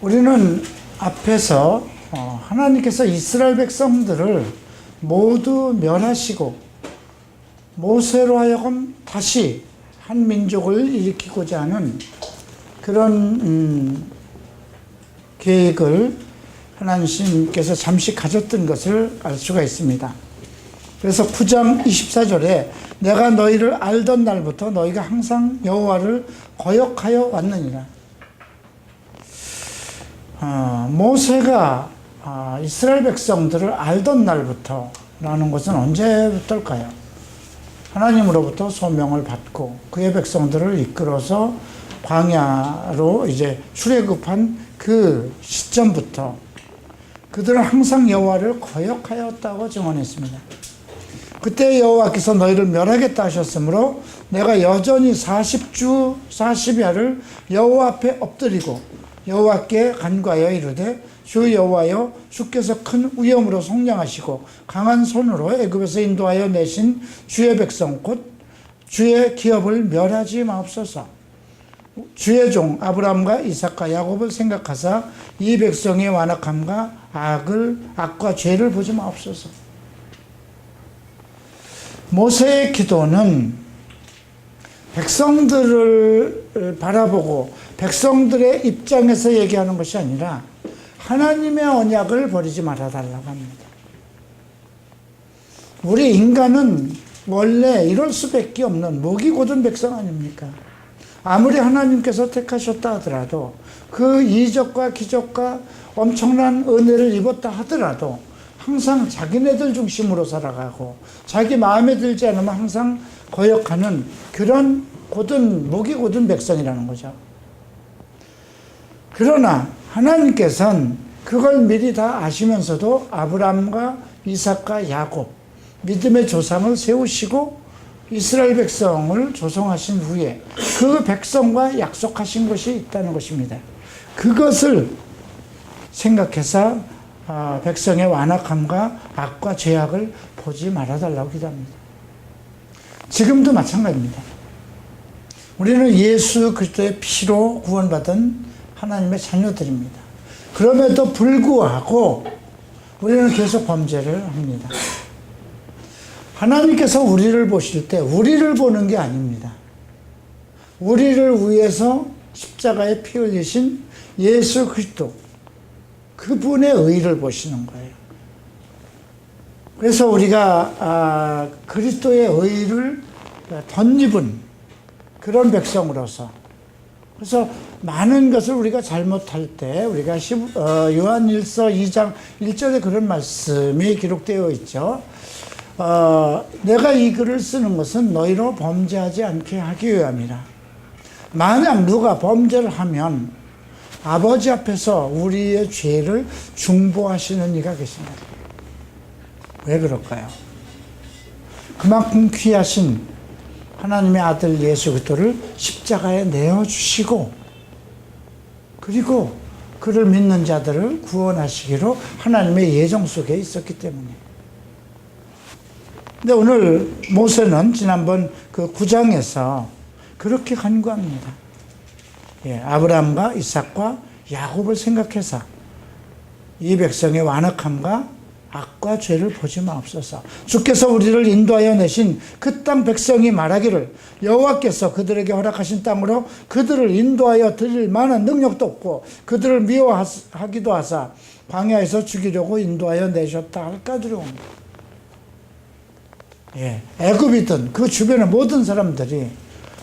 우리는 앞에서 하나님께서 이스라엘 백성들을 모두 멸하시고 모세로 하여금 다시 한 민족을 일으키고자 하는 그런 계획을 하나님께서 잠시 가졌던 것을 알 수가 있습니다. 그래서 9장 24절에 내가 너희를 알던 날부터 너희가 항상 여호와를 거역하여 왔느니라. 모세가 이스라엘 백성들을 알던 날부터 라는 것은 언제부터일까요? 하나님으로부터 소명을 받고 그의 백성들을 이끌어서 광야로 이제 출애굽한 그 시점부터 그들은 항상 여호와를 거역하였다고 증언했습니다. 그때 여호와께서 너희를 멸하겠다 하셨으므로 내가 여전히 40주 40야를 여호와 앞에 엎드리고 여호와께 간구하여 이르되 주 여호와여 주께서 큰 위엄으로 속량하시고 강한 손으로 애굽에서 인도하여 내신 주의 백성 곧 주의 기업을 멸하지 마옵소서. 주의 종 아브라함과 이삭과 야곱을 생각하사 이 백성의 완악함과 악과 죄를 보지 마옵소서. 모세의 기도는 백성들을 바라보고 백성들의 입장에서 얘기하는 것이 아니라 하나님의 언약을 버리지 말아달라고 합니다. 우리 인간은 원래 이럴 수밖에 없는 목이 곧은 백성 아닙니까? 아무리 하나님께서 택하셨다 하더라도 그 이적과 기적과 엄청난 은혜를 입었다 하더라도 항상 자기네들 중심으로 살아가고 자기 마음에 들지 않으면 항상 거역하는 그런 목이 곧은 백성이라는 거죠. 그러나 하나님께서는 그걸 미리 다 아시면서도 아브라함과 이삭과 야곱 믿음의 조상을 세우시고 이스라엘 백성을 조성하신 후에 그 백성과 약속하신 것이 있다는 것입니다. 그것을 생각해서 백성의 완악함과 악과 죄악을 보지 말아달라고 기도합니다. 지금도 마찬가지입니다. 우리는 예수 그리스도의 피로 구원받은 하나님의 자녀들입니다. 그럼에도 불구하고 우리는 계속 범죄를 합니다. 하나님께서 우리를 보실 때 우리를 보는 게 아닙니다. 우리를 위해서 십자가에 피 흘리신 예수 그리스도 그분의 의를 보시는 거예요. 그래서 우리가 그리스도의 의를 덧입은 그런 백성으로서 그래서 많은 것을 우리가 잘못할 때 우리가 요한일서 2장 1절에 그런 말씀이 기록되어 있죠. 내가 이 글을 쓰는 것은 너희로 범죄하지 않게 하기 위함이라. 만약 누가 범죄를 하면 아버지 앞에서 우리의 죄를 중보하시는 이가 계십니다. 왜 그럴까요? 그만큼 귀하신 하나님의 아들 예수 그리스도를 십자가에 내어주시고 그리고 그를 믿는 자들을 구원하시기로 하나님의 예정 속에 있었기 때문에. 근데 오늘 모세는 지난번 그 9장에서 그렇게 간구합니다. 아브라함과 이삭과 야곱을 생각해서 이 백성의 완악함과 악과 죄를 보지 마옵소서. 주께서 우리를 인도하여 내신 그 땅 백성이 말하기를 여호와께서 그들에게 허락하신 땅으로 그들을 인도하여 드릴 만한 능력도 없고 그들을 미워하기도 하사 광야에서 죽이려고 인도하여 내셨다 할까 두려웁니다. 애굽이든 그 주변의 모든 사람들이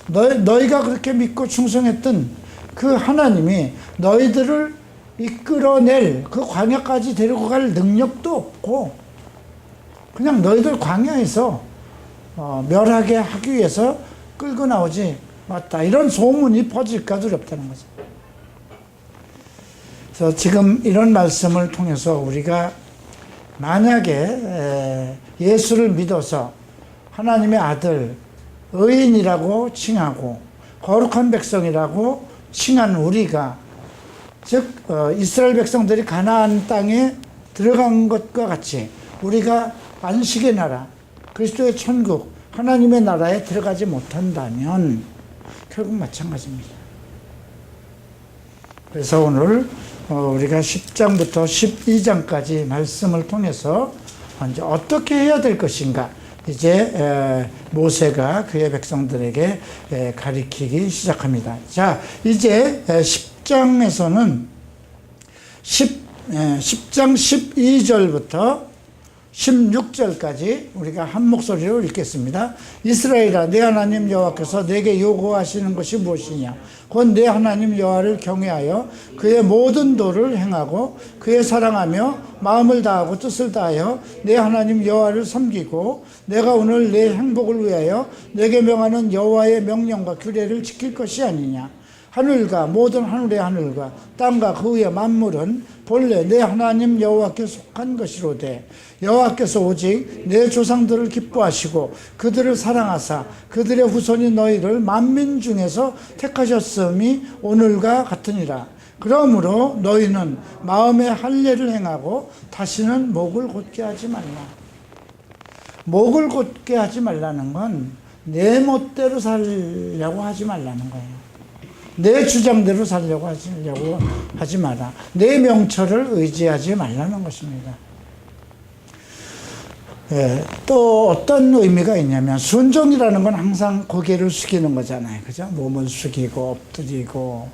너희가 그렇게 믿고 충성했던 그 하나님이 너희들을 이끌어낼 그 광야까지 데리고 갈 능력도 없고 그냥 너희들 광야에서 멸하게 하기 위해서 끌고 나오지 맞다 이런 소문이 퍼질까 두렵다는 거죠. 그래서 지금 이런 말씀을 통해서 우리가 만약에 예수를 믿어서 하나님의 아들 의인이라고 칭하고 거룩한 백성이라고 칭한 우리가 즉 이스라엘 백성들이 가나안 땅에 들어간 것과 같이 우리가 안식의 나라 그리스도의 천국 하나님의 나라에 들어가지 못한다면 결국 마찬가지입니다. 그래서 오늘 우리가 10장부터 12장까지 말씀을 통해서 이제 어떻게 해야 될 것인가 이제 모세가 그의 백성들에게 가리키기 시작합니다. 자, 이제 10장에서는 10장 12절부터 16절까지 우리가 한 목소리로 읽겠습니다. 이스라엘아, 내 하나님 여호와께서 내게 요구하시는 것이 무엇이냐? 곧 내 하나님 여호와를 경외하여 그의 모든 도를 행하고 그의 사랑하며 마음을 다하고 뜻을 다하여 내 하나님 여호와를 섬기고 내가 오늘 내 행복을 위하여 내게 명하는 여호와의 명령과 규례를 지킬 것이 아니냐? 하늘과 모든 하늘의 하늘과 땅과 그 위의 만물은 본래 내 하나님 여호와께 속한 것이로되 여호와께서 오직 내 조상들을 기뻐하시고 그들을 사랑하사 그들의 후손이 너희를 만민 중에서 택하셨음이 오늘과 같으니라. 그러므로 너희는 마음의 할례를 행하고 다시는 목을 곧게 하지 말라. 목을 곧게 하지 말라는 건 내 멋대로 살려고 하지 말라는 거예요. 내 주장대로 살려고 하지 마라. 내 명철을 의지하지 말라는 것입니다. 또 어떤 의미가 있냐면 순종이라는 건 항상 고개를 숙이는 거잖아요. 그죠? 몸을 숙이고 엎드리고.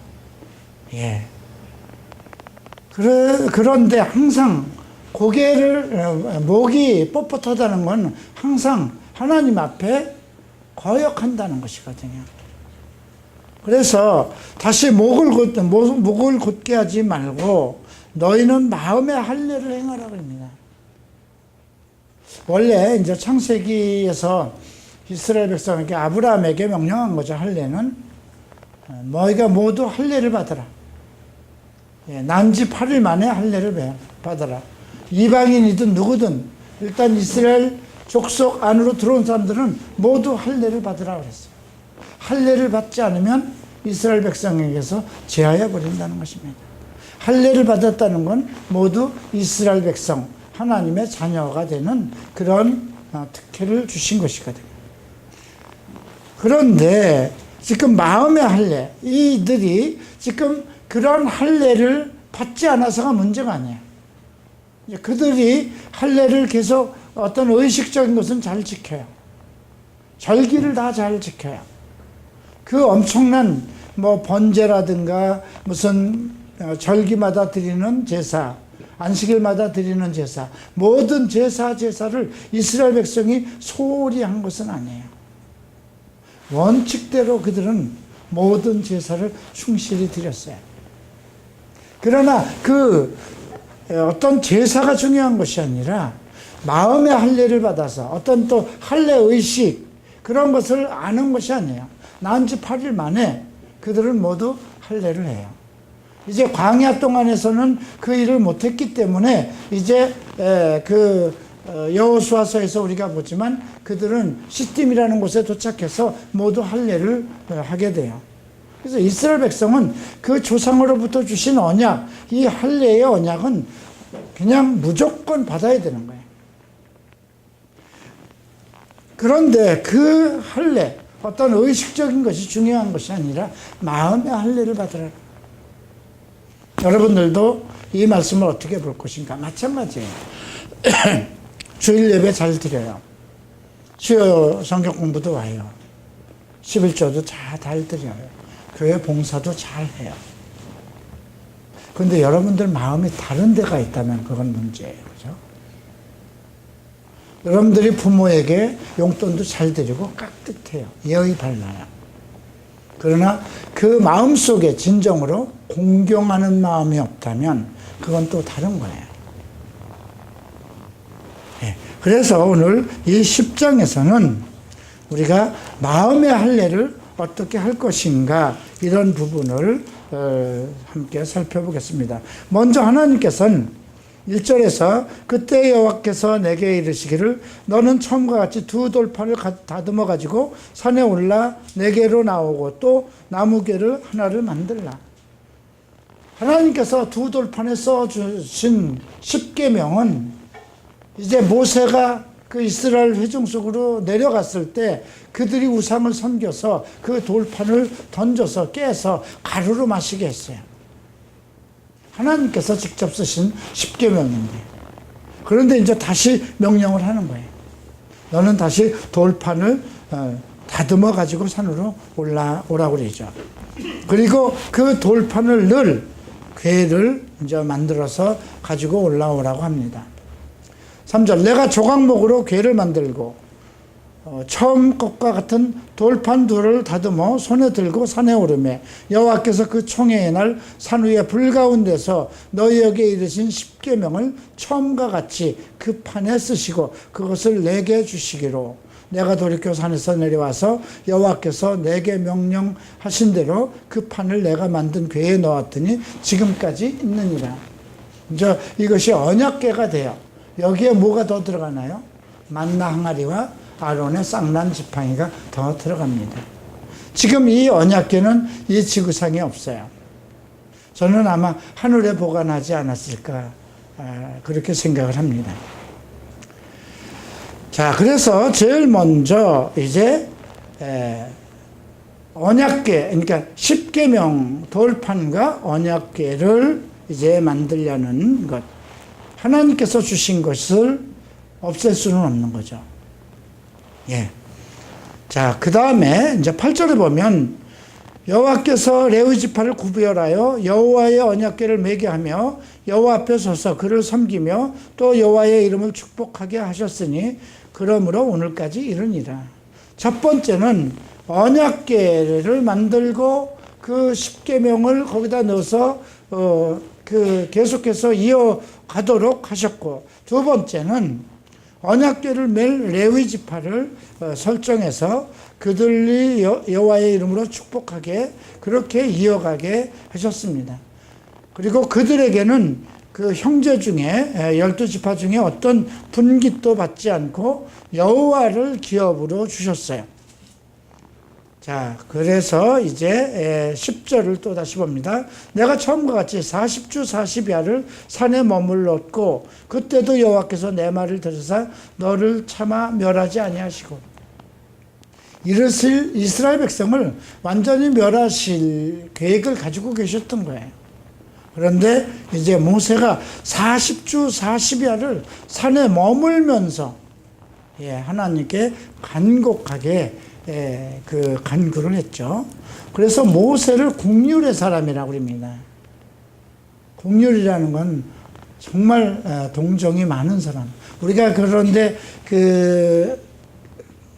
그런데 항상 목이 뻣뻣하다는 건 항상 하나님 앞에 거역한다는 것이거든요. 그래서 다시 목을 곧게 하지 말고 너희는 마음의 할례를 행하라 그럽니다. 원래 이제 창세기에서 이스라엘 백성에게 아브라함에게 명령한 거죠. 할례는 너희가 모두 할례를 받아라. 난지 8일 만에 할례를 받아라. 이방인이든 누구든 일단 이스라엘 족속 안으로 들어온 사람들은 모두 할례를 받으라 그랬어요. 할례를 받지 않으면 이스라엘 백성에게서 제하여 버린다는 것입니다. 할례를 받았다는 건 모두 이스라엘 백성, 하나님의 자녀가 되는 그런 특혜를 주신 것이거든요. 그런데 지금 마음의 할례, 이들이 지금 그런 할례를 받지 않아서가 문제가 아니에요. 그들이 할례를 계속 어떤 의식적인 것은 잘 지켜요. 절기를 다 잘 지켜요. 그 엄청난 번제라든가 무슨 절기마다 드리는 제사, 안식일마다 드리는 제사, 모든 제사를 이스라엘 백성이 소홀히 한 것은 아니에요. 원칙대로 그들은 모든 제사를 충실히 드렸어요. 그러나 그 어떤 제사가 중요한 것이 아니라 마음의 할례를 받아서 어떤 또 할례 의식 그런 것을 아는 것이 아니에요. 난지 8일 만에 그들은 모두 할례를 해요. 이제 광야 동안에서는 그 일을 못했기 때문에 이제 여호수아서에서 우리가 보지만 그들은 시딤이라는 곳에 도착해서 모두 할례를 하게 돼요. 그래서 이스라엘 백성은 그 조상으로부터 주신 언약, 이 할례의 언약은 그냥 무조건 받아야 되는 거예요. 그런데 그 할례, 어떤 의식적인 것이 중요한 것이 아니라 마음의 할례를 받으라. 여러분들도 이 말씀을 어떻게 볼 것인가? 마찬가지예요. 주일 예배 잘 드려요. 수요 성경 공부도 와요. 11조도 잘 드려요. 교회 봉사도 잘 해요. 그런데 여러분들 마음이 다른 데가 있다면 그건 문제예요. 그죠? 여러분들이 부모에게 용돈도 잘 드리고 깍듯해요. 예의 발라요. 그러나 그 마음 속에 진정으로 공경하는 마음이 없다면 그건 또 다른 거예요. 그래서 오늘 이 10장에서는 우리가 마음의 할례를 어떻게 할 것인가 이런 부분을 함께 살펴보겠습니다. 먼저 하나님께서는 1절에서 그때 여호와께서 내게 이르시기를 너는 처음과 같이 두 돌판을 다듬어 가지고 산에 올라 내게로 나오고 또 나무개를 하나를 만들라. 하나님께서 두 돌판에 써주신 십계명은 이제 모세가 그 이스라엘 회중 속으로 내려갔을 때 그들이 우상을 섬겨서 그 돌판을 던져서 깨서 가루로 마시게 했어요. 하나님께서 직접 쓰신 십계명인데, 그런데 이제 다시 명령을 하는 거예요. 너는 다시 돌판을 다듬어 가지고 산으로 올라오라고 그러죠. 그리고 그 돌판을 늘 궤를 이제 만들어서 가지고 올라오라고 합니다. 3절, 내가 조각목으로 궤를 만들고 처음 것과 같은 돌판 둘을 다듬어 손에 들고 산에 오르매 여호와께서 그 총회의 날 산 위에 불 가운데서 너희에게 이르신 십계명을 처음과 같이 그 판에 쓰시고 그것을 내게 주시기로 내가 돌이켜 산에서 내려와서 여호와께서 내게 명령하신 대로 그 판을 내가 만든 궤에 넣었더니 지금까지 있느니라. 이제 이것이 언약궤가 돼요. 여기에 뭐가 더 들어가나요? 만나 항아리와 아론의 쌍난 지팡이가 더 들어갑니다. 지금 이 언약궤는 이 지구상에 없어요. 저는 아마 하늘에 보관하지 않았을까 그렇게 생각을 합니다. 자, 그래서 제일 먼저 이제 언약궤, 그러니까 십계명 돌판과 언약궤를 이제 만들려는 것, 하나님께서 주신 것을 없앨 수는 없는 거죠. 예. 자, 그 다음에 이제 8절에 보면 여호와께서 레위 지파를 구별하여 여호와의 언약궤를 매게 하며 여호와 앞에 서서 그를 섬기며 또 여호와의 이름을 축복하게 하셨으니 그러므로 오늘까지 이르니라. 첫 번째는 언약궤를 만들고 그 십계명을 거기다 넣어서 계속해서 이어가도록 하셨고, 두 번째는 언약궤를 맬 레위 지파를 설정해서 그들이 여호와의 이름으로 축복하게 그렇게 이어가게 하셨습니다. 그리고 그들에게는 그 형제 중에 12지파 중에 어떤 분깃도 받지 않고 여호와를 기업으로 주셨어요. 자, 그래서 이제 10절을 또 다시 봅니다. 내가 처음과 같이 40주 40야를 산에 머물렀고 그때도 여호와께서 내 말을 들으사 너를 차마 멸하지 아니하시고 이르실 이스라엘 백성을 완전히 멸하실 계획을 가지고 계셨던 거예요. 그런데 이제 모세가 40주 40야를 산에 머물면서 하나님께 간곡하게 그 간구를 했죠. 그래서 모세를 국률의 사람이라고 합니다. 국률이라는 건 정말 동정이 많은 사람. 우리가 그런데 그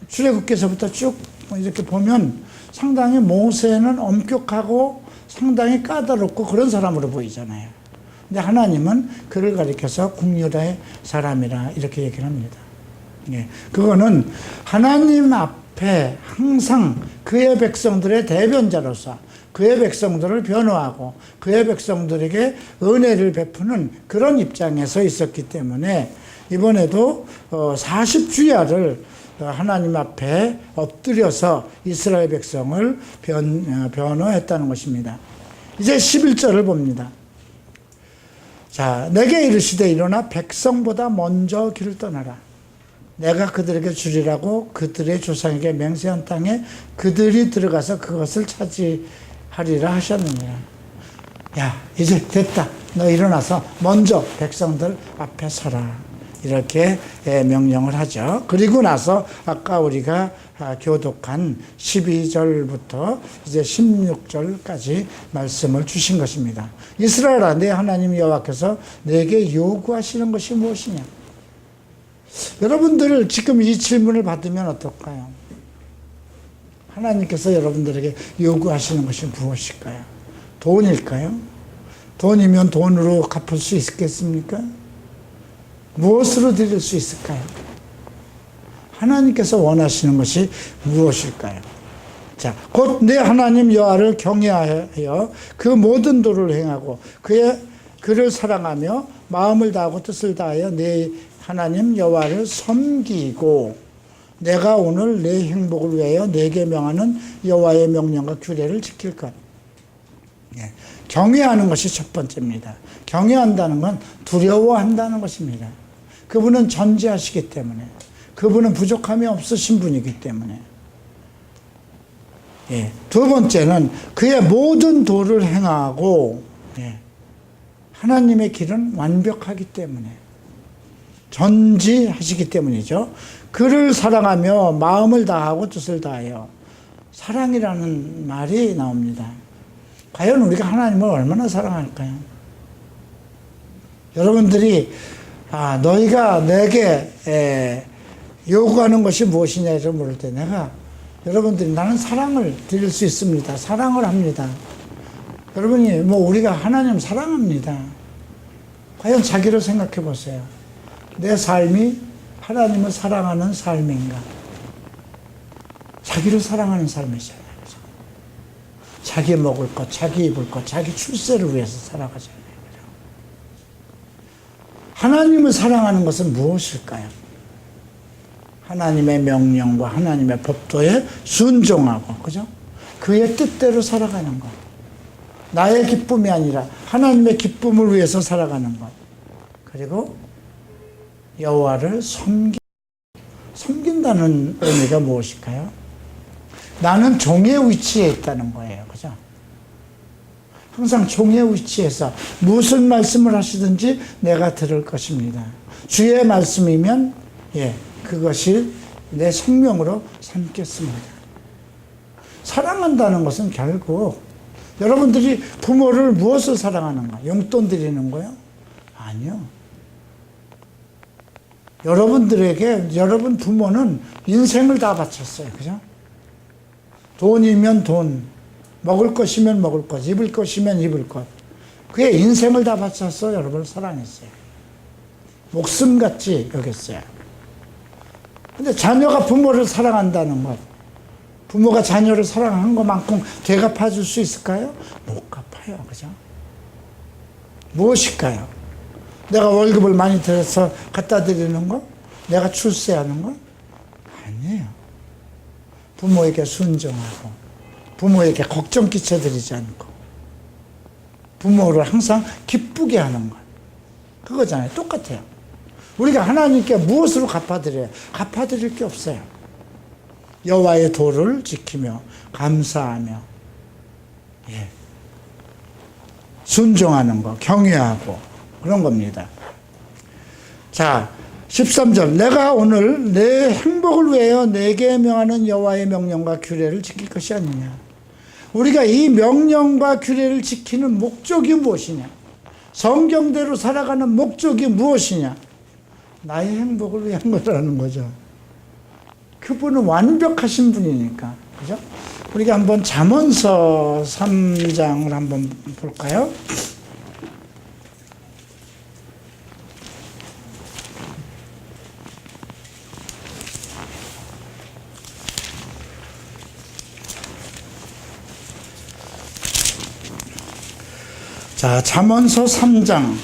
출애굽기서부터 쭉 이렇게 보면 상당히 모세는 엄격하고 상당히 까다롭고 그런 사람으로 보이잖아요. 근데 하나님은 그를 가리켜서 국률의 사람이라 이렇게 얘기를 합니다. 예, 그거는 하나님 앞에 항상 그의 백성들의 대변자로서 그의 백성들을 변호하고 그의 백성들에게 은혜를 베푸는 그런 입장에서 있었기 때문에 이번에도 40주야를 하나님 앞에 엎드려서 이스라엘 백성을 변호했다는 것입니다. 이제 11절을 봅니다. 자, 내게 이르시되 일어나 백성보다 먼저 길을 떠나라. 내가 그들에게 주리라고 그들의 조상에게 맹세한 땅에 그들이 들어가서 그것을 차지하리라 하셨느니라. 야, 이제 됐다. 너 일어나서 먼저 백성들 앞에 서라. 이렇게 명령을 하죠. 그리고 나서 아까 우리가 교독한 12절부터 이제 16절까지 말씀을 주신 것입니다. 이스라엘아, 내 하나님 여호와께서 내게 요구하시는 것이 무엇이냐? 여러분들 지금 이 질문을 받으면 어떨까요? 하나님께서 여러분들에게 요구하시는 것이 무엇일까요? 돈일까요? 돈이면 돈으로 갚을 수 있겠습니까? 무엇으로 드릴 수 있을까요? 하나님께서 원하시는 것이 무엇일까요? 자, 곧 내 하나님 여호와를 경외하여 그 모든 도를 행하고 그를 사랑하며 마음을 다하고 뜻을 다하여 내 하나님 여호와를 섬기고 내가 오늘 내 행복을 위하여 내게 명하는 여호와의 명령과 규례를 지킬 것. 경외하는 것이 첫 번째입니다. 경외한다는 건 두려워한다는 것입니다. 그분은 전지하시기 때문에, 그분은 부족함이 없으신 분이기 때문에. 두 번째는 그의 모든 도를 행하고 하나님의 길은 완벽하기 때문에, 전지하시기 때문이죠. 그를 사랑하며 마음을 다하고 뜻을 다하여, 사랑이라는 말이 나옵니다. 과연 우리가 하나님을 얼마나 사랑할까요? 여러분들이 너희가 내게 요구하는 것이 무엇이냐를 물을 때 내가 여러분들이 나는 사랑을 드릴 수 있습니다. 사랑을 합니다. 여러분이 우리가 하나님 사랑합니다. 과연 자기를 생각해 보세요. 내 삶이 하나님을 사랑하는 삶인가? 자기를 사랑하는 삶이잖아요. 자기 먹을 것, 자기 입을 것, 자기 출세를 위해서 살아가잖아요. 하나님을 사랑하는 것은 무엇일까요? 하나님의 명령과 하나님의 법도에 순종하고, 그죠? 그의 뜻대로 살아가는 것. 나의 기쁨이 아니라 하나님의 기쁨을 위해서 살아가는 것. 그리고 여호와를 섬긴다는 의미가 무엇일까요? 나는 종의 위치에 있다는 거예요. 그죠? 항상 종의 위치에서 무슨 말씀을 하시든지 내가 들을 것입니다. 주의 말씀이면 그것이 내 생명으로 삼겠습니다. 사랑한다는 것은 결국 여러분들이 부모를 무엇을 사랑하는가? 용돈 드리는 거요? 아니요. 여러분 부모는 인생을 다 바쳤어요. 그죠? 돈이면 돈, 먹을 것이면 먹을 것, 입을 것이면 입을 것. 그의 인생을 다 바쳐서 여러분을 사랑했어요. 목숨같이 여겼어요. 근데 자녀가 부모를 사랑한다는 것, 부모가 자녀를 사랑한 것만큼 되갚아 줄 수 있을까요? 못 갚아요. 그죠? 무엇일까요? 내가 월급을 많이 들여서 갖다 드리는 거? 내가 출세하는 거? 아니에요. 부모에게 순종하고, 부모에게 걱정 끼쳐드리지 않고, 부모를 항상 기쁘게 하는 것. 그거잖아요. 똑같아요. 우리가 하나님께 무엇으로 갚아드려요? 갚아드릴 게 없어요. 여호와의 도를 지키며 감사하며 순종하는 거, 경외하고 그런 겁니다. 자, 13절. 내가 오늘 내 행복을 위하여 내게 명하는 여호와의 명령과 규례를 지킬 것이 아니냐. 우리가 이 명령과 규례를 지키는 목적이 무엇이냐? 성경대로 살아가는 목적이 무엇이냐? 나의 행복을 위한 거라는 거죠. 그분은 완벽하신 분이니까. 그죠? 우리가 한번 잠언서 3장을 한번 볼까요? 자, 잠언서 3장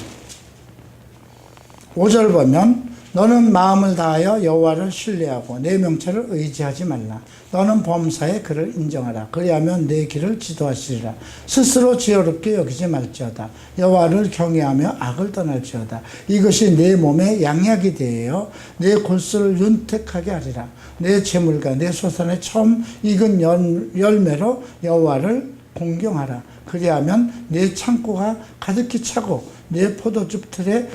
5절 보면 너는 마음을 다하여 여호와를 신뢰하고 내 명철을 의지하지 말라. 너는 범사에 그를 인정하라. 그리하면 내 길을 지도하시리라. 스스로 지혜롭게 여기지 말지어다. 여호와를 경외하며 악을 떠날지어다. 이것이 내 몸에 양약이 되어 내 골수를 윤택하게 하리라. 내 재물과 내 소산의 처음 익은 열매로 여호와를 공경하라. 그리하면 내 창고가 가득히 차고 내 포도즙 틀에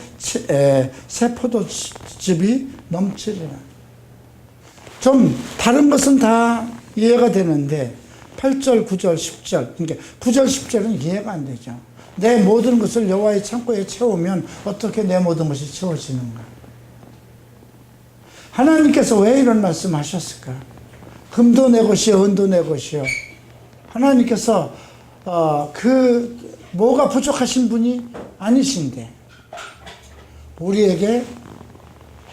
새 포도즙이 넘치리라. 좀 다른 것은 다 이해가 되는데 8절, 9절, 10절, 그러니까 9절, 10절은 이해가 안 되죠. 내 모든 것을 여호와의 창고에 채우면 어떻게 내 모든 것이 채워지는가? 하나님께서 왜 이런 말씀 하셨을까? 금도 내 것이요, 은도 내 것이요. 하나님께서 뭐가 부족하신 분이 아니신데 우리에게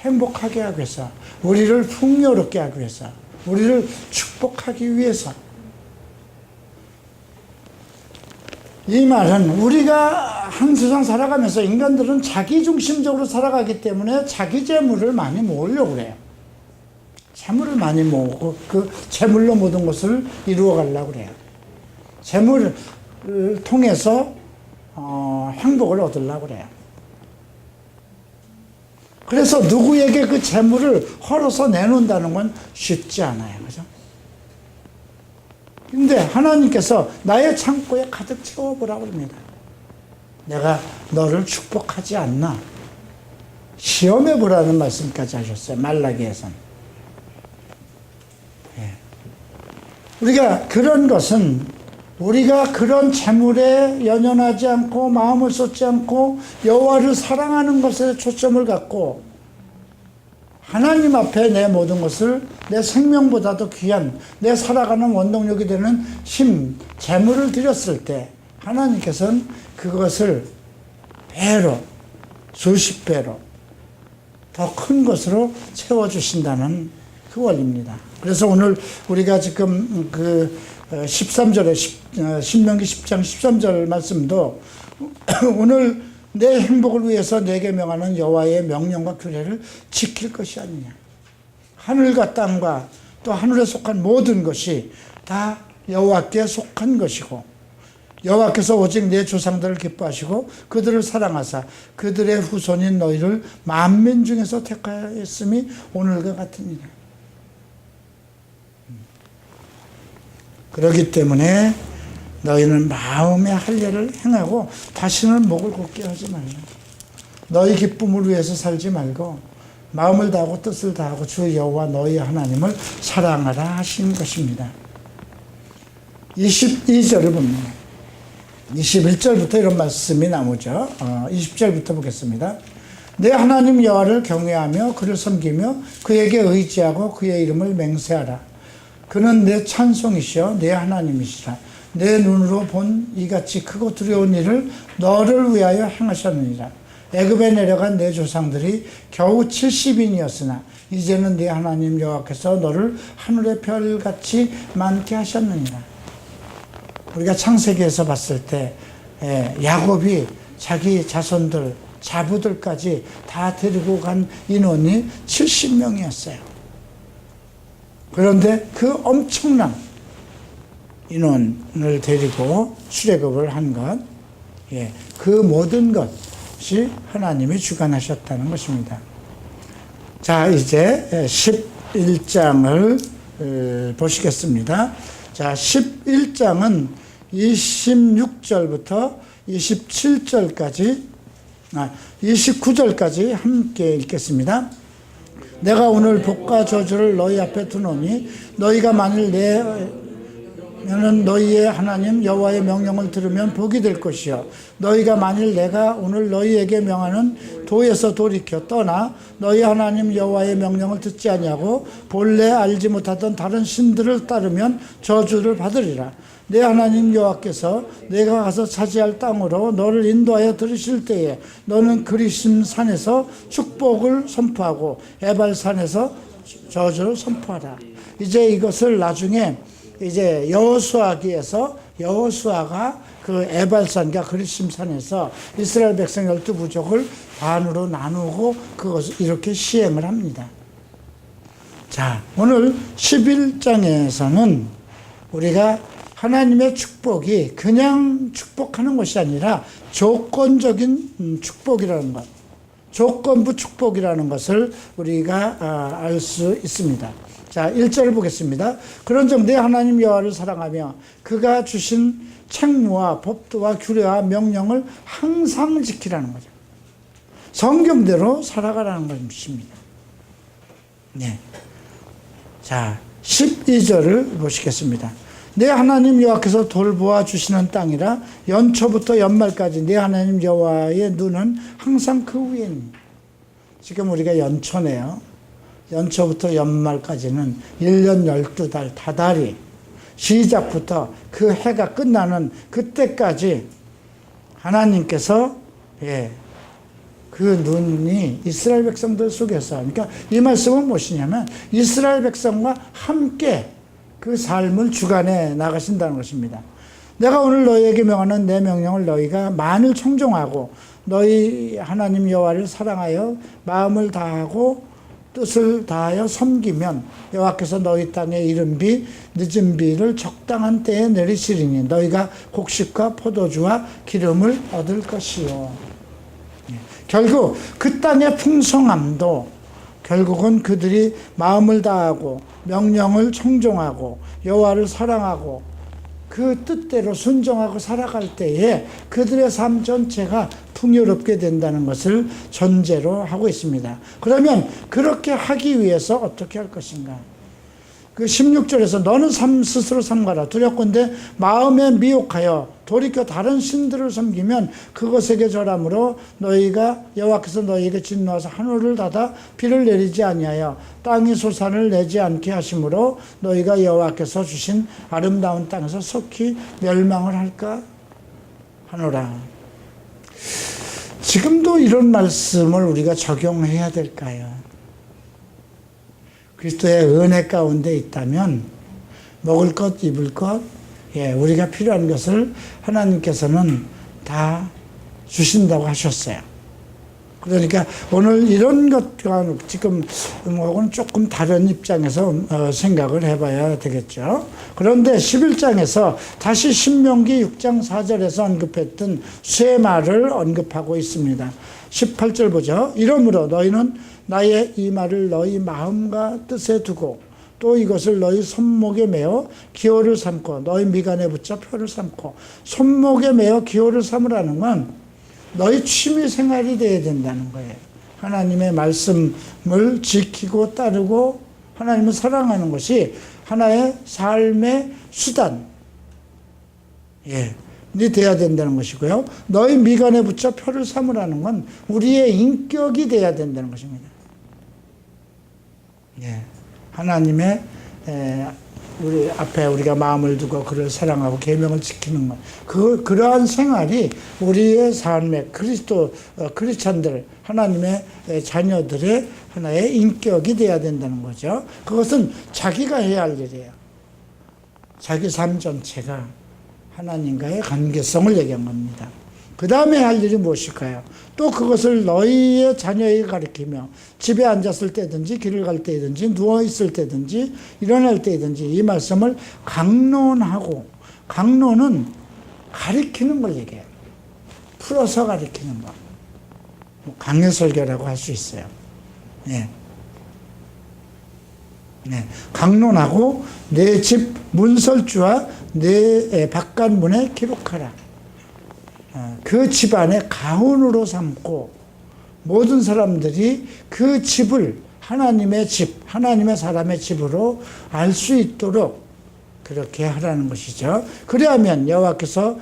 행복하게 하기 위해서, 우리를 풍요롭게 하기 위해서, 우리를 축복하기 위해서. 이 말은 우리가 한 세상 살아가면서 인간들은 자기중심적으로 살아가기 때문에 자기 재물을 많이 모으려고 그래요. 재물을 많이 모으고 그 재물로 모든 것을 이루어 가려고 그래요. 재물을 통해서 행복을 얻으려고 그래요. 그래서 누구에게 그 재물을 헐어서 내놓는다는 건 쉽지 않아요. 그죠? 근데 하나님께서 나의 창고에 가득 채워보라고 합니다. 내가 너를 축복하지 않나. 시험해 보라는 말씀까지 하셨어요. 말라기에서는. 우리가 그런 것은 우리가 그런 재물에 연연하지 않고 마음을 쏟지 않고 여호와를 사랑하는 것에 초점을 갖고 하나님 앞에 내 모든 것을 내 생명보다도 귀한 내 살아가는 원동력이 되는 재물을 드렸을 때 하나님께서는 그것을 배로 수십 배로 더 큰 것으로 채워주신다는 그 원리입니다. 그래서 오늘 우리가 지금 그 13절에 신명기 10장 13절 말씀도 오늘 내 행복을 위해서 내게 명하는 여호와의 명령과 규례를 지킬 것이 아니냐. 하늘과 땅과 또 하늘에 속한 모든 것이 다 여호와께 속한 것이고 여호와께서 오직 내 조상들을 기뻐하시고 그들을 사랑하사 그들의 후손인 너희를 만민 중에서 택하였음이 오늘과 같으니라. 그렇기 때문에 너희는 마음의 할례를 행하고 다시는 목을 곧게 하지 말라. 너희 기쁨을 위해서 살지 말고 마음을 다하고 뜻을 다하고 주 여호와 너희 하나님을 사랑하라 하신 것입니다. 22절을 봅니다. 21절부터 이런 말씀이 나오죠. 20절부터 보겠습니다. 내 하나님 여호와를 경외하며 그를 섬기며 그에게 의지하고 그의 이름을 맹세하라. 그는 내 찬송이시여 내 하나님이시라. 내 눈으로 본 이같이 크고 두려운 일을 너를 위하여 행하셨느니라. 애굽에 내려간 내 조상들이 겨우 70인이었으나 이제는 네 하나님 여호와께서 너를 하늘의 별같이 많게 하셨느니라. 우리가 창세기에서 봤을 때 야곱이 자기 자손들 자부들까지 다 데리고 간 인원이 70명이었어요. 그런데 그 엄청난 인원을 데리고 출애굽을 한 것, 그 모든 것이 하나님이 주관하셨다는 것입니다. 자, 이제 11장을 보시겠습니다. 자, 11장은 26절부터 29절까지 함께 읽겠습니다. 내가 오늘 복과 저주를 너희 앞에 두노니 너희가 만일 너희의 하나님 여호와의 명령을 들으면 복이 될 것이요 너희가 만일 내가 오늘 너희에게 명하는 도에서 돌이켜 떠나 너희 하나님 여호와의 명령을 듣지 아니하고 본래 알지 못하던 다른 신들을 따르면 저주를 받으리라. 내 하나님 여호와께서 내가 가서 차지할 땅으로 너를 인도하여 들으실 때에 너는 그리심 산에서 축복을 선포하고 에발산에서 저주를 선포하라. 이제 이것을 나중에 이제 여호수아기에서 여호수아가 그 에발산과 그리심산에서 이스라엘 백성 12부족을 반으로 나누고 그것을 이렇게 시행을 합니다. 자, 오늘 11장에서는 우리가 하나님의 축복이 그냥 축복하는 것이 아니라 조건적인 축복이라는 것, 조건부 축복이라는 것을 우리가 알 수 있습니다. 자, 1절을 보겠습니다. 그런즉 내 하나님 여호와를 사랑하며 그가 주신 책무와 법도와 규례와 명령을 항상 지키라는 거죠. 성경대로 살아가라는 것입니다. 네. 자, 12절을 보시겠습니다. 내 하나님 여호와께서 돌보아 주시는 땅이라 연초부터 연말까지 내 하나님 여호와의 눈은 항상 그 위에 있습니다. 지금 우리가 연초네요. 연초부터 연말까지는 1년 12달 다달이 시작부터 그 해가 끝나는 그때까지 하나님께서 그 눈이 이스라엘 백성들 속에서, 그러니까 이 말씀은 무엇이냐면 이스라엘 백성과 함께 그 삶을 주관해 나가신다는 것입니다. 내가 오늘 너희에게 명하는 내 명령을 너희가 만일 청종하고 너희 하나님 여호와를 사랑하여 마음을 다하고 뜻을 다하여 섬기면 여호와께서 너희 땅에 이른 비 늦은 비를 적당한 때에 내리시리니 너희가 곡식과 포도주와 기름을 얻을 것이요. 결국 그 땅의 풍성함도 결국은 그들이 마음을 다하고 명령을 청종하고 여호와를 사랑하고 그 뜻대로 순종하고 살아갈 때에 그들의 삶 전체가 풍요롭게 된다는 것을 전제로 하고 있습니다. 그러면 그렇게 하기 위해서 어떻게 할 것인가? 그 16절에서 너는 스스로 삼가라. 두렵건대 마음에 미혹하여 돌이켜 다른 신들을 섬기면 그것에게 절함으로 너희가 여호와께서 너희에게 진노하사 하늘을 닫아 비를 내리지 아니하여 땅이 소산을 내지 않게 하심으로 너희가 여호와께서 주신 아름다운 땅에서 속히 멸망을 할까 하노라. 지금도 이런 말씀을 우리가 적용해야 될까요? 그리스도의 은혜 가운데 있다면 먹을 것, 입을 것, 우리가 필요한 것을 하나님께서는 다 주신다고 하셨어요. 그러니까 오늘 이런 것과 지금 하고는 조금 다른 입장에서 생각을 해봐야 되겠죠. 그런데 11장에서 다시 신명기 6장 4절에서 언급했던 쇠말을 언급하고 있습니다. 18절 보죠. 이러므로 너희는 나의 이 말을 너희 마음과 뜻에 두고 또 이것을 너희 손목에 매어 기호를 삼고 너희 미간에 붙여 표를 삼고 손목에 매어 기호를 삼으라는 건 너희 취미 생활이 되어야 된다는 거예요. 하나님의 말씀을 지키고 따르고 하나님을 사랑하는 것이 하나의 삶의 수단 이 돼야 된다는 것이고요. 너희 미간에 붙여 표를 삼으라는 건 우리의 인격이 돼야 된다는 것입니다. 하나님의 우리 앞에 우리가 마음을 두고 그를 사랑하고 계명을 지키는 것, 그러한 생활이 우리의 삶의 크리스찬들, 하나님의 자녀들의 하나의 인격이 돼야 된다는 거죠. 그것은 자기가 해야 할 일이에요. 자기 삶 전체가 하나님과의 관계성을 얘기한 겁니다. 그 다음에 할 일이 무엇일까요? 또 그것을 너희의 자녀에게 가르치며 집에 앉았을 때든지 길을 갈 때든지 누워있을 때든지 일어날 때든지 이 말씀을 강론하고, 강론은 가르치는 걸 얘기해요. 풀어서 가르치는 거. 강해설교라고 할 수 있어요. 강론하고 내 집 문설주와 내 바깥문에 기록하라. 그 집안의 가훈으로 삼고 모든 사람들이 그 집을 하나님의 집, 하나님의 사람의 집으로 알 수 있도록 그렇게 하라는 것이죠. 그리하면 여호와께서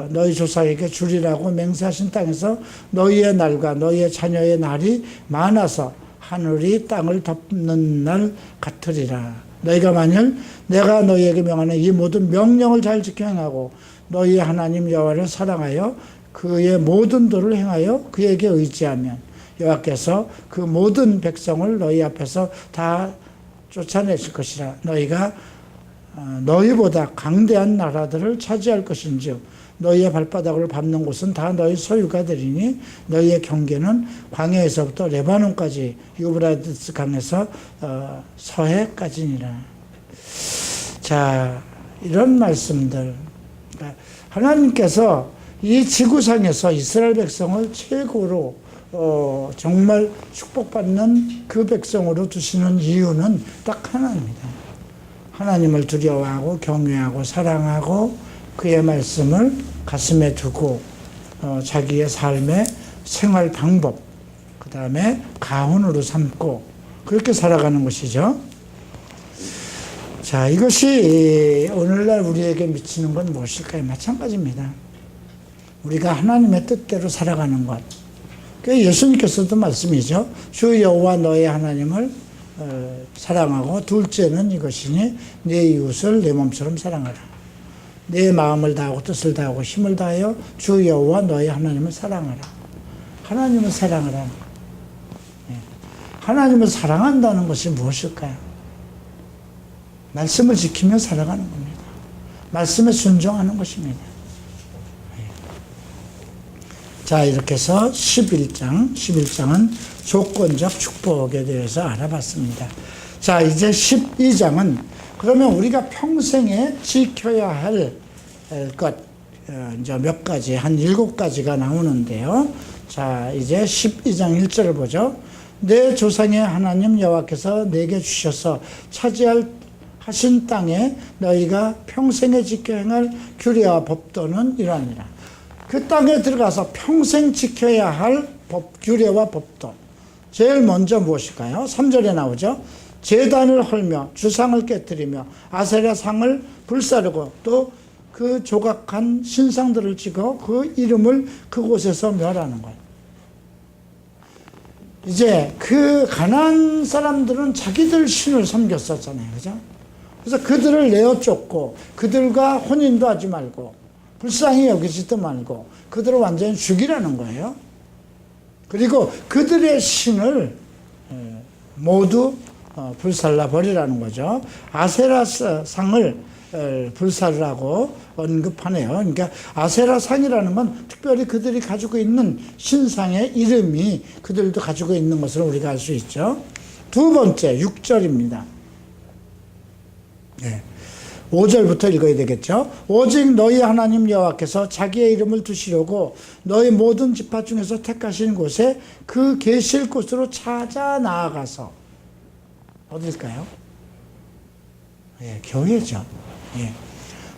너희 조상에게 주리라고 맹세하신 땅에서 너희의 날과 너희의 자녀의 날이 많아서 하늘이 땅을 덮는 날 같으리라. 너희가 만일 내가 너희에게 명하는 이 모든 명령을 잘 지켜 행하고 너희 하나님 여호와를 사랑하여 그의 모든 도를 행하여 그에게 의지하면 여호와께서 그 모든 백성을 너희 앞에서 다 쫓아내실 것이라. 너희가 너희보다 강대한 나라들을 차지할 것인즉 너희의 발바닥을 밟는 곳은 다 너희 소유가 되리니 너희의 경계는 광야에서부터 레바논까지 유브라디스 강에서 서해까지니라. 자, 이런 말씀들, 하나님께서 이 지구상에서 이스라엘 백성을 최고로 정말 축복받는 그 백성으로 두시는 이유는 딱 하나입니다. 하나님을 두려워하고 경외하고 사랑하고 그의 말씀을 가슴에 두고 자기의 삶의 생활 방법, 그 다음에 가훈으로 삼고 그렇게 살아가는 것이죠. 자, 이것이 오늘날 우리에게 미치는 건 무엇일까요? 마찬가지입니다. 우리가 하나님의 뜻대로 살아가는 것. 예수님께서도 말씀이죠. 주 여호와 너의 하나님을 사랑하고 둘째는 이것이니 내 이웃을 내 몸처럼 사랑하라. 내 마음을 다하고 뜻을 다하고 힘을 다하여 주 여호와 너의 하나님을 사랑하라. 하나님을 사랑하라. 하나님을 사랑한다는 것이 무엇일까요? 말씀을 지키며 살아가는 겁니다. 말씀에 순종하는 것입니다. 자, 이렇게 해서 11장은 조건적 축복에 대해서 알아봤습니다. 자, 이제 12장은 그러면 우리가 평생에 지켜야 할 것, 이제 몇 가지, 한 7가지가 나오는데요. 자, 이제 12장 1절을 보죠. 내 조상의 하나님 여호와께서 내게 주셔서 차지할 하신 땅에 너희가 평생에 지켜 행할 규례와 법도는 이러하니라. 그 땅에 들어가서 평생 지켜야 할 규례와 법도. 제일 먼저 무엇일까요? 3절에 나오죠. 제단을 헐며 주상을 깨뜨리며 아세라 상을 불사르고 또 그 조각한 신상들을 찍어 그 이름을 그곳에서 멸하는 거예요. 이제 그 가나안 사람들은 자기들 신을 섬겼었잖아요. 그죠? 그래서 그들을 내어 쫓고 그들과 혼인도 하지 말고 불쌍히 여기지도 말고 그들을 완전히 죽이라는 거예요. 그리고 그들의 신을 모두 불살라 버리라는 거죠. 아세라 상을 불사르라고 언급하네요. 그러니까 아세라 상이라는 건 특별히 그들이 가지고 있는 신상의 이름이 그들도 가지고 있는 것을 우리가 알 수 있죠. 두 번째 6절입니다. 네. 5절부터 읽어야 되겠죠. 오직 너희 하나님 여호와께서 자기의 이름을 두시려고 너희 모든 지파 중에서 택하신 곳에 그 계실 곳으로 찾아 나아가서 어딜까요? 예, 교회죠. 예.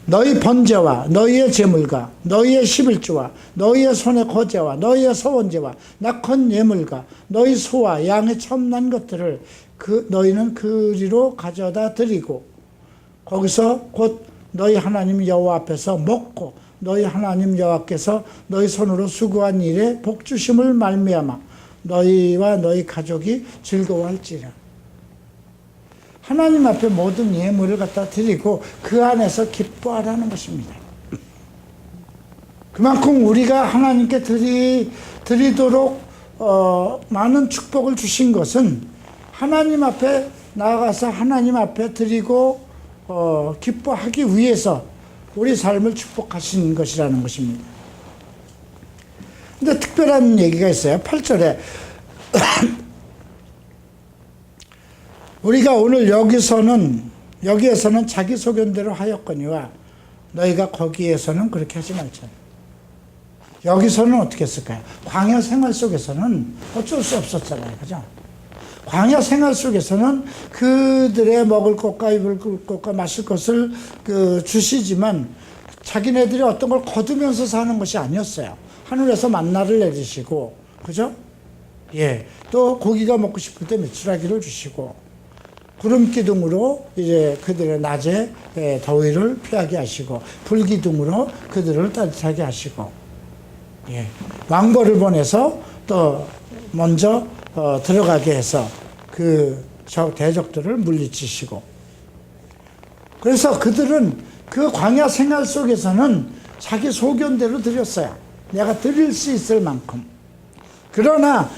너희 번제와 너희의 제물과 너희의 11조와 너희의 손의 거제와 너희의 서원제와 낙헌 예물과 너희 소와 양의 첨난 것들을 너희는 그리로 가져다 드리고 거기서 곧 너희 하나님 여호와 앞에서 먹고 너희 하나님 여호와께서 너희 손으로 수고한 일에 복주심을 말미암아 너희와 너희 가족이 즐거워할지라. 하나님 앞에 모든 예물을 갖다 드리고 그 안에서 기뻐하라는 것입니다. 그만큼 우리가 하나님께 드리도록 많은 축복을 주신 것은 하나님 앞에 나아가서 하나님 앞에 드리고 기뻐하기 위해서 우리 삶을 축복하신 것이라는 것입니다. 근데 특별한 얘기가 있어요. 8절에 우리가 오늘 여기에서는 자기 소견대로 하였거니와 너희가 거기에서는 그렇게 하지 말잖아요. 여기서는 어떻게 했을까요? 광야 생활 속에서는 어쩔 수 없었잖아요. 그죠? 광야 생활 속에서는 그들의 먹을 것과 입을 것과 마실 것을 주시지만 자기네들이 어떤 걸 거두면서 사는 것이 아니었어요. 하늘에서 만나를 내리시고, 그죠? 예. 또 고기가 먹고 싶을 때 메추라기를 주시고, 구름 기둥으로 이제 그들의 낮에 더위를 피하게 하시고, 불 기둥으로 그들을 따뜻하게 하시고, 예. 왕벌을 보내서 또 먼저 들어가게 해서 그 대적들을 물리치시고. 그래서 그들은 그 광야 생활 속에서는 자기 소견대로 드렸어요. 내가 드릴 수 있을 만큼. 그러나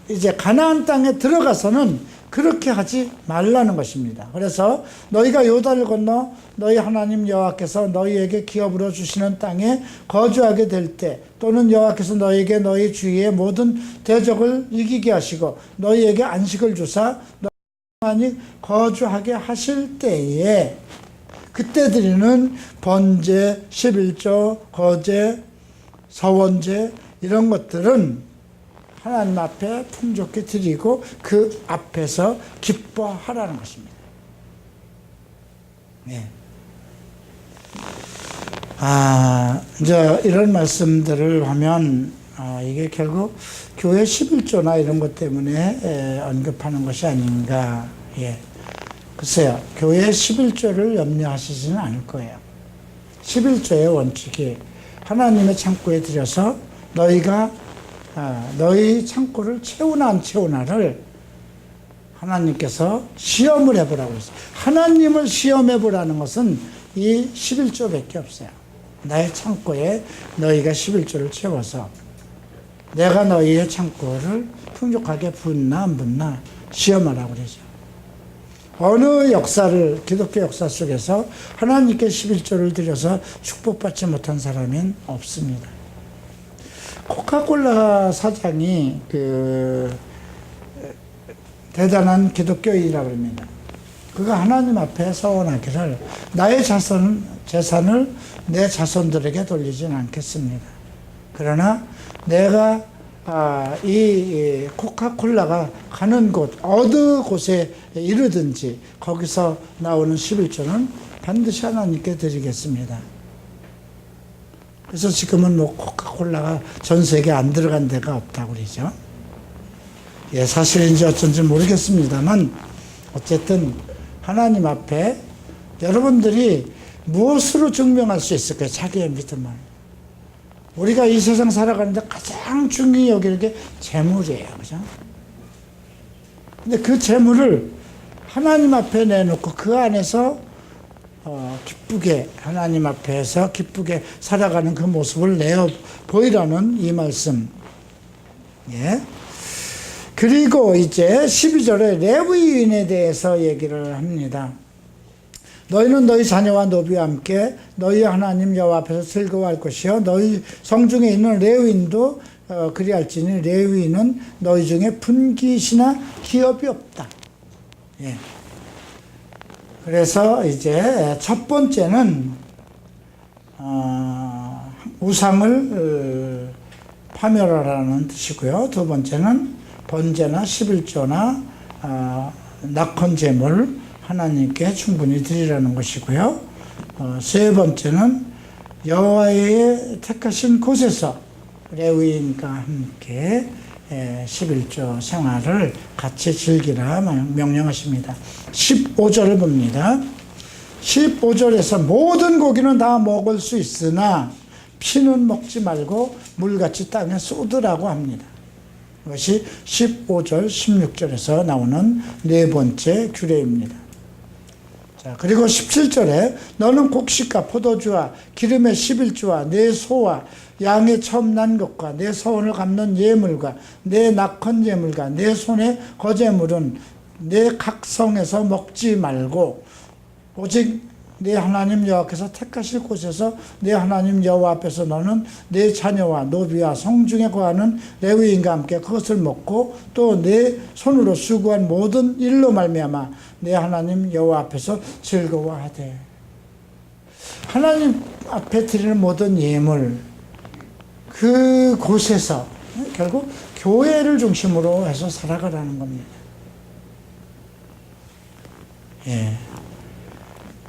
이제 가나안 땅에 들어가서는 그렇게 하지 말라는 것입니다. 그래서 너희가 요단을 건너 너희 하나님 여호와께서 너희에게 기업으로 주시는 땅에 거주하게 될 때 또는 여호와께서 너희에게 너희 주위의 모든 대적을 이기게 하시고 너희에게 안식을 주사 너희만이 거주하게 하실 때에 그때 드리는 번제, 11조, 거제, 서원제 이런 것들은 하나님 앞에 풍족히 드리고 그 앞에서 기뻐하라는 것입니다. 네. 이제 이런 말씀들을 하면 이게 결국 교회 11조나 이런 것 때문에 언급하는 것이 아닌가. 예. 글쎄요. 교회 11조를 염려하시지는 않을 거예요. 11조의 원칙이 하나님의 창고에 들여서 너희가 너희 창고를 채우나 안 채우나를 하나님께서 시험을 해보라고 했어요. 하나님을 시험해보라는 것은 이 11조밖에 없어요. 나의 창고에 너희가 11조를 채워서 내가 너희의 창고를 풍족하게 붓나 안 붓나 시험하라고 그러죠. 어느 역사를 기독교 역사 속에서 하나님께 11조를 드려서 축복받지 못한 사람은 없습니다. 코카콜라 사장이 대단한 기독교인이라고 합니다. 그가 하나님 앞에 서원하기를 나의 재산을 내 자손들에게 돌리진 않겠습니다. 그러나 내가 이 코카콜라가 가는 곳, 어느 곳에 이르든지 거기서 나오는 11조는 반드시 하나님께 드리겠습니다. 그래서 지금은 뭐 코카콜라가 전 세계에 안 들어간 데가 없다고 그러죠. 예, 사실인지 어쩐지 모르겠습니다만 어쨌든 하나님 앞에 여러분들이 무엇으로 증명할 수 있을까요? 자기의 믿음을. 우리가 이 세상 살아가는데 가장 중요히 여기는 게 재물이에요. 그죠? 근데 그 재물을 하나님 앞에 내놓고 그 안에서 기쁘게, 하나님 앞에서 기쁘게 살아가는 그 모습을 내어 보이라는 이 말씀. 예. 그리고 이제 12절에 레위인에 대해서 얘기를 합니다. 너희는 너희 자녀와 노비와 함께 너희 하나님 여호와 앞에서 즐거워할 것이요 너희 성중에 있는 레위인도 그리할지니 레위인은 너희 중에 분깃이나 기업이 없다. 예. 그래서 이제 첫 번째는 우상을 파멸하라는 뜻이고요. 두 번째는 번제나 11조나 낙헌 제물 하나님께 충분히 드리라는 것이고요. 세 번째는 여호와의 택하신 곳에서 레위인과 함께 11조 생활을 같이 즐기라 명령하십니다. 15절을 봅니다. 15절에서 모든 고기는 다 먹을 수 있으나 피는 먹지 말고 물같이 땅에 쏟으라고 합니다. 이것이 15절, 16절에서 나오는 네 번째 규례입니다. 자, 그리고 17절에 너는 곡식과 포도주와 기름의 11조와 내 소와 양의 처음 난 것과 내 서원을 갚는 예물과 내 낙헌 예물과 내 손의 거제물은 내 각성에서 먹지 말고 오직 내 하나님 여호와께서 택하실 곳에서 내 하나님 여호와 앞에서 너는 내 자녀와 노비와 성중에 거하는 레위인과 함께 그것을 먹고 또 내 손으로 수고한 모든 일로 말미암아 내 하나님 여호와 앞에서 즐거워하되. 하나님 앞에 드리는 모든 예물, 그곳에서 결국 교회를 중심으로 해서 살아가라는 겁니다. 예.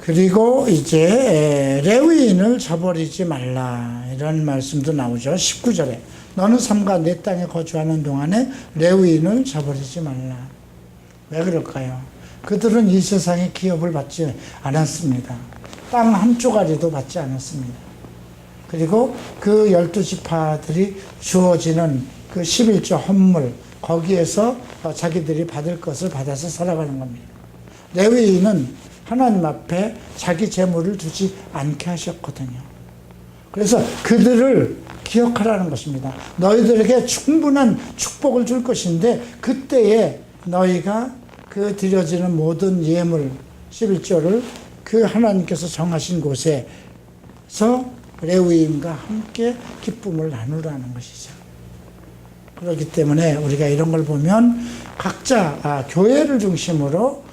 그리고 이제 레위인을 저버리지 말라 이런 말씀도 나오죠. 19절에 너는 삼가 내 땅에 거주하는 동안에 레위인을 저버리지 말라. 왜 그럴까요? 그들은 이 세상의 기업을 받지 않았습니다. 땅 한 쪼가리도 받지 않았습니다. 그리고 그 12지파들이 주어지는 그 11조 헌물, 거기에서 자기들이 받을 것을 받아서 살아가는 겁니다. 레위인은 하나님 앞에 자기 재물을 두지 않게 하셨거든요. 그래서 그들을 기억하라는 것입니다. 너희들에게 충분한 축복을 줄 것인데 그때에 너희가 그 드려지는 모든 예물 11조를 그 하나님께서 정하신 곳에서 레위인과 함께 기쁨을 나누라는 것이죠. 그렇기 때문에 우리가 이런 걸 보면 각자 교회를 중심으로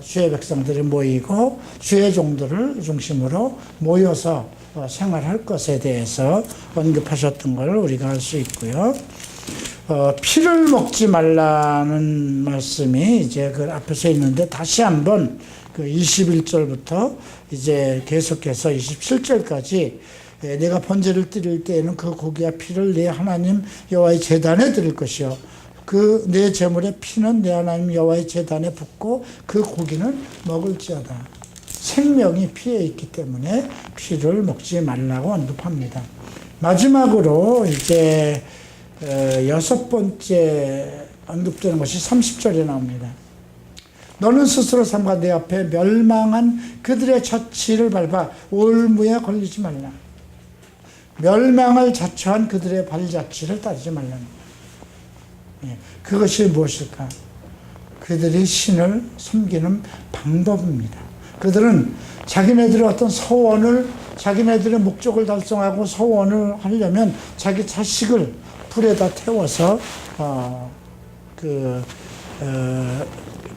주의 백성들이 모이고 주의 종들을 중심으로 모여서 생활할 것에 대해서 언급하셨던 걸 우리가 알 수 있고요. 피를 먹지 말라는 말씀이 이제 그 앞에서 있는데 다시 한번 그 21절부터 이제 계속해서 27절까지 내가 번제를 드릴 때에는 그 고기와 피를 내 하나님 여호와의 제단에 드릴 것이요 그 내 제물의 피는 내 하나님 여호와의 제단에 붓고 그 고기는 먹을지어다. 생명이 피에 있기 때문에 피를 먹지 말라고 언급합니다. 마지막으로 이제 여섯 번째 언급되는 것이 30절에 나옵니다. 너는 스스로 삼가 내 앞에 멸망한 그들의 자취를 밟아 올무에 걸리지 말라. 멸망을 자처한 그들의 발자취를 따르지 말라. 그것이 무엇일까? 그들이 신을 섬기는 방법입니다. 그들은 자기네들의 어떤 소원을, 자기네들의 목적을 달성하고 소원을 하려면 자기 자식을 불에다 태워서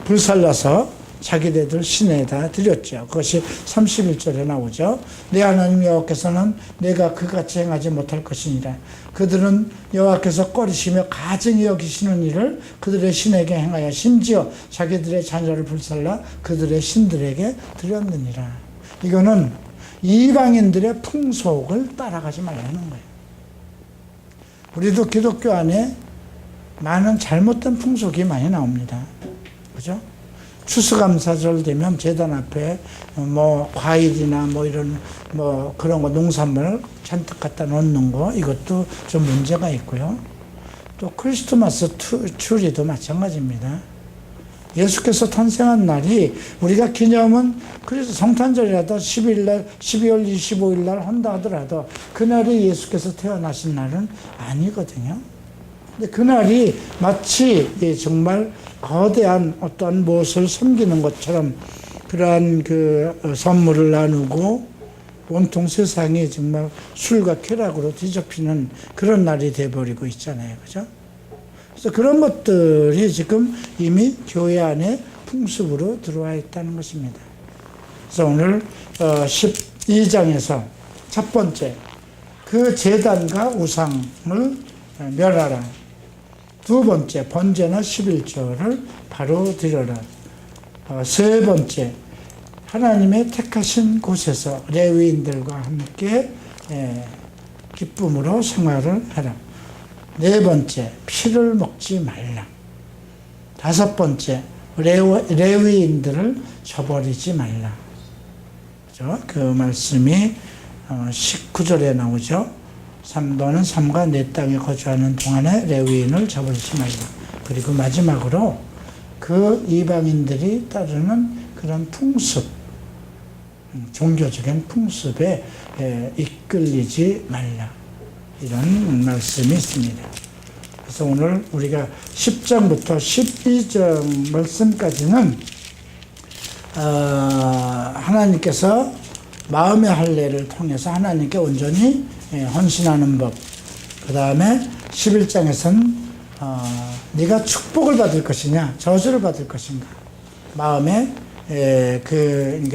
불살라서 자기네들 신에다 드렸죠. 그것이 31절에 나오죠. 내 하나님 여호와께서는 내가 그같이 행하지 못할 것이니라. 그들은 여호와께서 꺼리시며 가증히 여기시는 일을 그들의 신에게 행하여 심지어 자기들의 자녀를 불살라 그들의 신들에게 드렸느니라. 이거는 이방인들의 풍속을 따라가지 말라는 거예요. 우리도 기독교 안에 많은 잘못된 풍속이 많이 나옵니다. 그죠? 추수감사절 되면 제단 앞에 뭐 과일이나 뭐 이런 뭐 그런 거 농산물 잔뜩 갖다 놓는 거 이것도 좀 문제가 있고요. 또 크리스마스 추리도 마찬가지입니다. 예수께서 탄생한 날이 우리가 기념은 그래서 성탄절이라도 12월 25일 날 한다 하더라도 그날이 예수께서 태어나신 날은 아니거든요. 근데 그날이 마치 정말 거대한 어떤 무엇을 섬기는 것처럼 그러한 그 선물을 나누고 온통 세상이 정말 술과 쾌락으로 뒤덮이는 그런 날이 돼버리고 있잖아요. 그죠? 그래서 그런 것들이 지금 이미 교회 안에 풍습으로 들어와 있다는 것입니다. 그래서 오늘 12장에서 첫 번째, 그 제단과 우상을 멸하라. 두 번째, 번제나 11조를 바로 드려라. 세 번째, 하나님의 택하신 곳에서 레위인들과 함께 기쁨으로 생활을 하라. 네 번째, 피를 먹지 말라. 다섯 번째, 레위인들을 저버리지 말라. 그 말씀이 19절에 나오죠. 너는 삼가 내 땅에 거주하는 동안에 레위인을 저버리지 말라. 그리고 마지막으로 그 이방인들이 따르는 그런 풍습, 종교적인 풍습에 이끌리지 말라. 이런 말씀이 있습니다. 그래서 오늘 우리가 10장부터 12장 말씀까지는 하나님께서 마음의 할례를 통해서 하나님께 온전히 헌신하는 법. 그 다음에 11장에서는 네가 축복을 받을 것이냐 저주를 받을 것인가. 마음에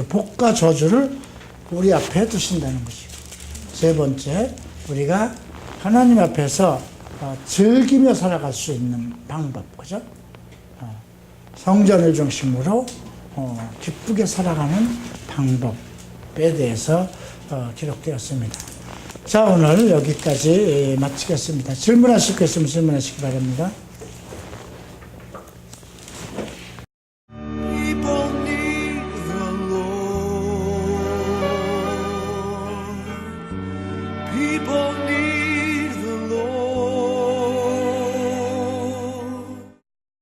복과 저주를 우리 앞에 두신다는 것이고. 세 번째, 우리가 하나님 앞에서 즐기며 살아갈 수 있는 방법. 그죠? 성전을 중심으로 기쁘게 살아가는 방법에 대해서 기록되었습니다. 자, 오늘 여기까지 마치겠습니다. 질문하실 거 있으면 질문하시기 바랍니다.